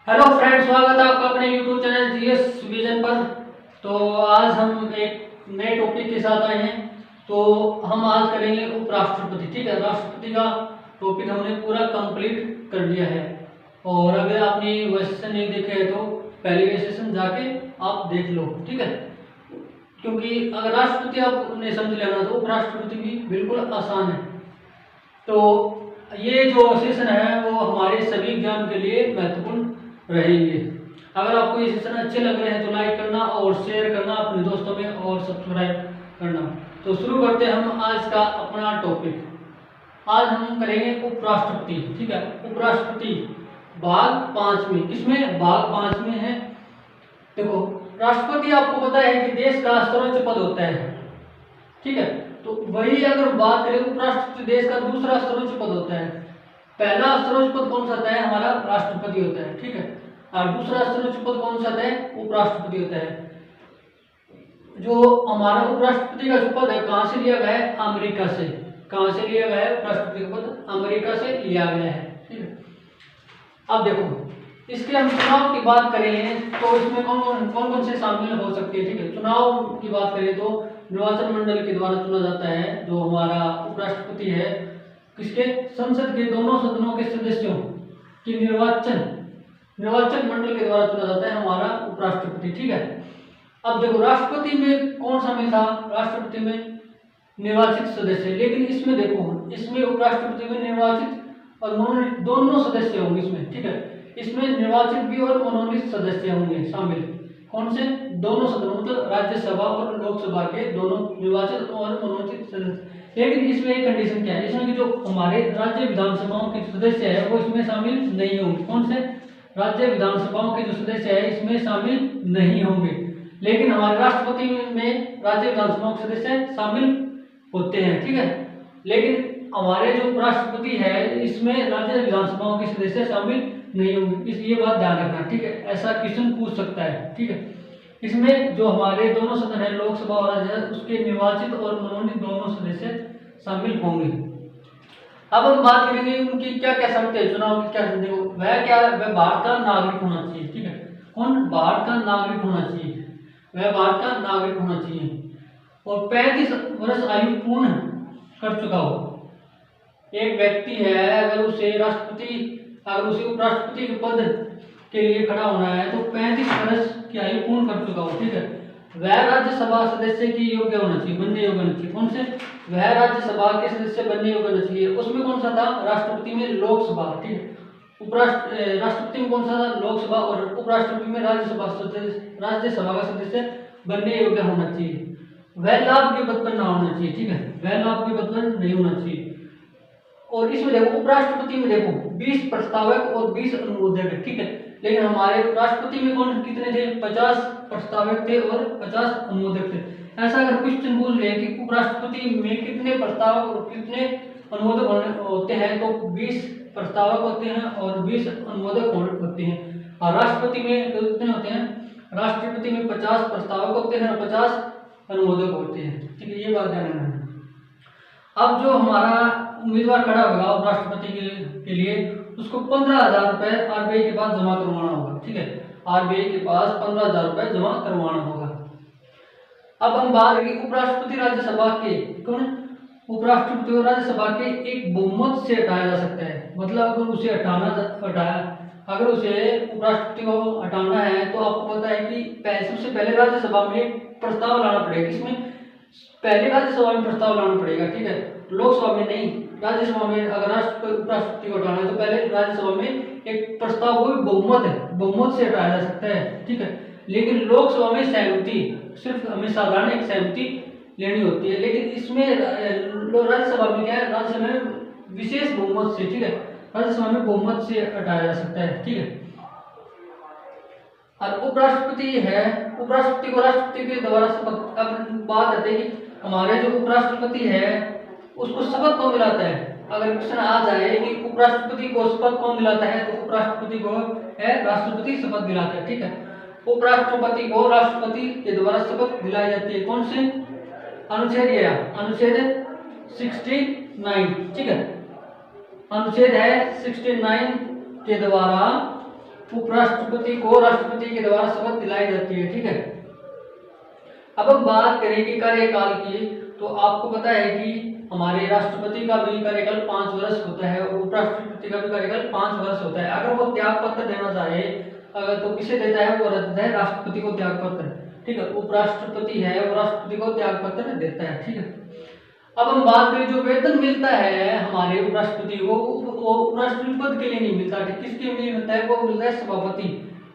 Hello friends, स्वागत है आपका अपने यूट्यूब चैनल जीएस विजन पर। तो आज हम एक नए टॉपिक के साथ आए हैं। तो हम आज करेंगे उपराष्ट्रपति। ठीक है, राष्ट्रपति का टॉपिक हमने पूरा कंप्लीट कर लिया है। और अगर आपने वह सेशन नहीं देखे है तो पहले ये सेशन जाके आप देख लो। ठीक है, क्योंकि अगर राष्ट्रपति आपने समझ लेना तो उपराष्ट्रपति भी बिल्कुल आसान है। तो ये जो सेशन है वो हमारे सभी एग्जाम के लिए महत्वपूर्ण रहेंगे। अगर आपको ये सेशन अच्छे लग रहे हैं तो लाइक करना और शेयर करना अपने दोस्तों में और सब्सक्राइब करना। तो शुरू करते हैं हम आज का अपना टॉपिक। आज हम करेंगे उपराष्ट्रपति। ठीक है, उपराष्ट्रपति भाग 5 में। किसमें? भाग 5 में है। देखो, राष्ट्रपति आपको पता है कि देश का सर्वोच्च पद होता है। ठीक है, तो वही अगर बात करें उपराष्ट्रपति देश का दूसरा सर्वोच्च पद होता है। पहला सर्वोच्च पद कौन सा होता है? हमारा राष्ट्रपति होता है। ठीक है, और दूसरा सर्वोच्च पद कौन सा होता है? उपराष्ट्रपति होता है। जो हमारा उपराष्ट्रपति का जो पद है कहाँ से लिया गया है? अमेरिका से। कहाँ से लिया गया है? उपराष्ट्रपति का पद अमेरिका से लिया गया है। ठीक है, अब देखो, इसके हम चुनाव की बात करें तो इसमें कौन कौन से शामिल हो सकते हैं। ठीक है, चुनाव की बात करें तो निर्वाचन मंडल के द्वारा चुना जाता है जो हमारा उपराष्ट्रपति है। किसके? संसद के दोनों सदनों के सदस्यों की निर्वाचन मंडल के द्वारा चुना जाता है हमारा उपराष्ट्रपति। ठीक है, अब देखो, राष्ट्रपति में कौन शामिल था? राष्ट्रपति में निर्वाचित सदस्य। लेकिन इसमें देखो, इसमें उपराष्ट्रपति में निर्वाचित और मनोनीत दोनों सदस्य होंगे इसमें। ठीक है, इसमें निर्वाचित भी और मनोनीत सदस्य होंगे शामिल। कौन से? दोनों सदनों, मतलब राज्यसभा और लोकसभा के दोनों निर्वाचित और मनोनीत सदस्य। लेकिन इसमें एक कंडीशन क्या है? इसमें कि जो हमारे राज्य विधानसभाओं के सदस्य है वो इसमें शामिल नहीं होंगे। कौन से? राज्य विधानसभाओं के जो सदस्य है इसमें शामिल नहीं होंगे। लेकिन हमारे राष्ट्रपति में राज्य विधानसभाओं के सदस्य शामिल होते हैं। ठीक है, लेकिन हमारे जो उपराष्ट्रपति है इसमें राज्य विधानसभाओं के सदस्य शामिल नहीं होंगे। ये बात ध्यान रखना। ठीक है, ऐसा क्वेश्चन पूछ सकता है। ठीक है, इसमें जो हमारे दोनों सदन है लोकसभा और राज्यसभा उसके निर्वाचित और मनोनीत दोनों सदस्य शामिल होंगे। अब हम बात करेंगे उनकी क्या क्या शर्तें हैं, चुनाव की क्या शर्तें हैं। वह भारत का नागरिक होना चाहिए। ठीक है, कौन? भारत का नागरिक होना चाहिए। वह भारत का नागरिक होना चाहिए और 35 वर्ष आयु पूर्ण कर चुका हो। एक व्यक्ति है, अगर उसे उपराष्ट्रपति के पद के लिए खड़ा होना है तो 35 वर्ष की आयु पूर्ण कर चुका हो। ठीक है, वह राज्यसभा सदस्य की योग्य होना चाहिए, बनने योग्य होना चाहिए। कौन से? वह राज्यसभा के सदस्य बनने योग्य होना चाहिए। उसमें कौन सा था? राष्ट्रपति में लोकसभा। ठीक है, राष्ट्रपति में कौन सा था? लोकसभा। और उपराष्ट्रपति में राज्यसभा का सदस्य बनने योग्य होना चाहिए। वह लाभ के पद पर ना होना चाहिए। ठीक है, वह लाभ के पद पर नहीं होना चाहिए। और इसमें देखो, उपराष्ट्रपति में देखो 20 प्रस्तावक और 20 अनुमोदक है। ठीक है, लेकिन हमारे राष्ट्रपति में कौन कितने थे? 50 प्रस्तावक थे और 50 अनुमोदक थे। ऐसा अगर क्वेश्चन पूछ ले कि उपराष्ट्रपति में कितने प्रस्तावक और कितने अनुमोदक होते हैं तो 20 प्रस्तावक होते हैं और 20 अनुमोदक होते हैं। और राष्ट्रपति में कितने होते हैं? राष्ट्रपति में 50 प्रस्तावक होते हैं और 50 अनुमोदक होते हैं। ठीक है, ये बात ध्यान रखना है। अब जो हमारा उम्मीदवार खड़ा होगा उपराष्ट्रपति के लिए उसको 15,000 रुपए आरबीआई के पास जमा करवाना होगा। ठीक है, आरबीआई के पास 15,000 रुपए जमा करवाना होगा। अब हम बात करेंगे उपराष्ट्रपति राज्यसभा के। कौन? उपराष्ट्रपति और राज्यसभा के एक बहुमत से हटाया जा सकता है। मतलब अगर उसे उपराष्ट्रपति को हटाना है तो आपको पता है कि सबसे पहले राज्यसभा में प्रस्ताव लाना पड़ेगा। किसमें? पहले राज्यसभा में प्रस्ताव लाना पड़ेगा। ठीक है, लोकसभा में नहीं, राज्यसभा में। अगर उपराष्ट्रपति को हटाना है तो पहले राज्यसभा में एक प्रस्ताव, वो बहुमत से हटाया जा सकता है। ठीक है, लेकिन लोकसभा में सहमति, सिर्फ हमें साधारण एक सहमति लेनी होती है। लेकिन इसमें राज्यसभा में क्या है? राज्यसभा में विशेष बहुमत से। ठीक है, राज्यसभा में बहुमत से हटाया जा सकता है। ठीक है, और उपराष्ट्रपति है, उपराष्ट्रपति को राष्ट्रपति के द्वारा शपथ। अब बात आती है कि हमारे जो उपराष्ट्रपति है उसको शपथ कौन दिलाता है? अगर क्वेश्चन आ जाए कि उपराष्ट्रपति को शपथ कौन दिलाता है तो उपराष्ट्रपति को है राष्ट्रपति शपथ दिलाता है। ठीक है, उपराष्ट्रपति को राष्ट्रपति के द्वारा शपथ दिलाई जाती है। कौन से? अनुच्छेद 69। ठीक है, अनुच्छेद है 69 के द्वारा उपराष्ट्रपति को राष्ट्रपति के द्वारा शपथ दिलाई जाती है। ठीक है, अब हम बात करें कि कार्यकाल की, तो आपको पता है कि हमारे राष्ट्रपति का भी कार्यकाल 5 वर्ष होता है और उपराष्ट्रपति का भी कार्यकाल 5 वर्ष होता है। अगर वो त्याग पत्र देना चाहे अगर तो किसे देता है, वो देता है राष्ट्रपति को त्याग पत्र। ठीक है, उपराष्ट्रपति है वो राष्ट्रपति को त्याग पत्र देता है। ठीक है, अब हम बात करें जो वेतन मिलता है हमारे उपराष्ट्रपति को, वो उपराष्ट्रपति पद के लिए नहीं मिलता। ठीक, किसके लिए मिलता है, वो मिलता है सभापति।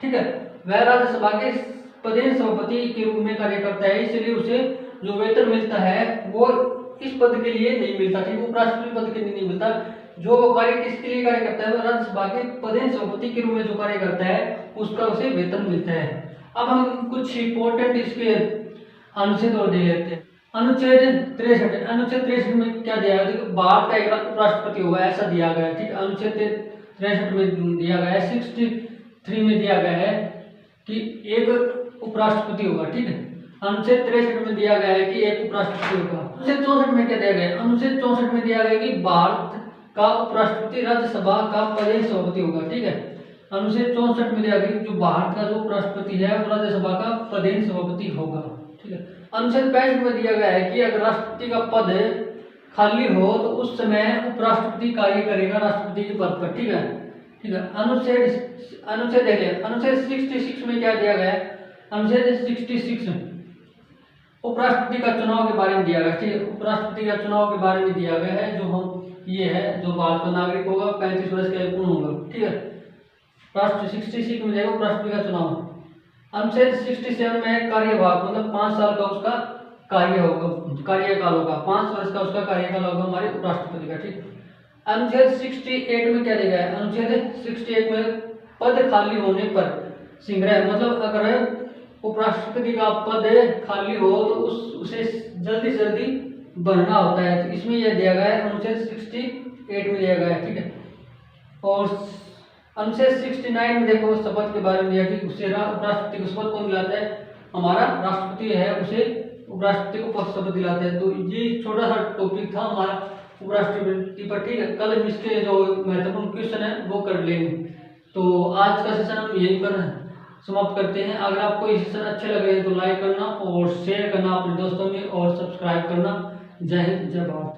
ठीक है, वह राज्यसभा के पदेन सभापति के रूप में कार्य करता है, इसलिए उसे जो वेतन मिलता है वो इस पद के लिए नहीं मिलता। ठीक, उपराष्ट्रपति पद के लिए नहीं मिलता। जो कार्य किसके लिए कार्य करता है, वो राज्यसभा के पदेन सभापति के रूप में जो कार्य करता है उसका उसे वेतन मिलता है। अब हम कुछ इंपॉर्टेंट इसके अनुच्छेद और दे लेते हैं। अनुच्छेद 63 में क्या दिया गया, भारत का एक उपराष्ट्रपति होगा ऐसा दिया गया है। ठीक, अनुच्छेद 63 में दिया गया है। 63 में दिया गया है कि एक उपराष्ट्रपति होगा। ठीक है, अनुच्छेद 63 में दिया गया है कि एक उपराष्ट्रपति होगा। अनुच्छेद 64 में क्या दिया गया है, अनुच्छेद 64 में दिया गया है कि भारत का उपराष्ट्रपति राज्यसभा का पदेन सभापति होगा। ठीक है, अनुच्छेद 64 में दिया गया कि जो भारत का जो उपराष्ट्रपति है वो राज्यसभा का पदेन सभापति होगा। ठीक है, अनुच्छेद 65 में दिया गया है कि अगर राष्ट्रपति का पद खाली हो तो उस समय उपराष्ट्रपति कार्य करेगा राष्ट्रपति के पद पर। ठीक है, ठीक है, अनुच्छेद देखिए, अनुच्छेद 66 में क्या दिया गया है, अनुच्छेद 66 उपराष्ट्रपति का चुनाव के बारे में दिया गया है। ठीक है, उपराष्ट्रपति का चुनाव के बारे में दिया गया है, जो हम ये है जो भारत का नागरिक होगा 35 वर्ष का पूर्ण होगा। ठीक है, राष्ट्र 66 में जाएगा उपराष्ट्रपति का चुनाव। अनुच्छेद 67 में कार्यभाग मतलब 5 साल का उसका कार्य होगा, कार्यकाल होगा, 5 वर्ष का उसका कार्यकाल होगा हमारे उपराष्ट्रपति का। ठीक, अनुच्छेद 68 में क्या दिया गया है, अनुच्छेद 68 में पद खाली होने पर संग्रह मतलब अगर उपराष्ट्रपति का पद खाली हो तो उसे जल्दी से जल्दी भरना होता है। तो इसमें यह दिया गया है, अनुच्छेद 68 में दिया गया है। ठीक है, और अनुच्छेद 69 में देखो शपथ के बारे में दिया कि उसे उपराष्ट्रपति को शपथ कौन दिलाता है, हमारा राष्ट्रपति है उसे उपराष्ट्रपति को शपथ दिलाता है। तो ये छोटा सा टॉपिक था हमारा उपराष्ट्रपति पर। ठीक है, कल हम इसके जो महत्वपूर्ण क्वेश्चन है वो कर लेंगे। तो आज का सेशन हम यहीं पर समाप्त करते हैं। अगर आपको ये सेशन अच्छे लग रहे हैं तो लाइक करना और शेयर करना अपने दोस्तों में और सब्सक्राइब करना। जय हिंद, जय भारत।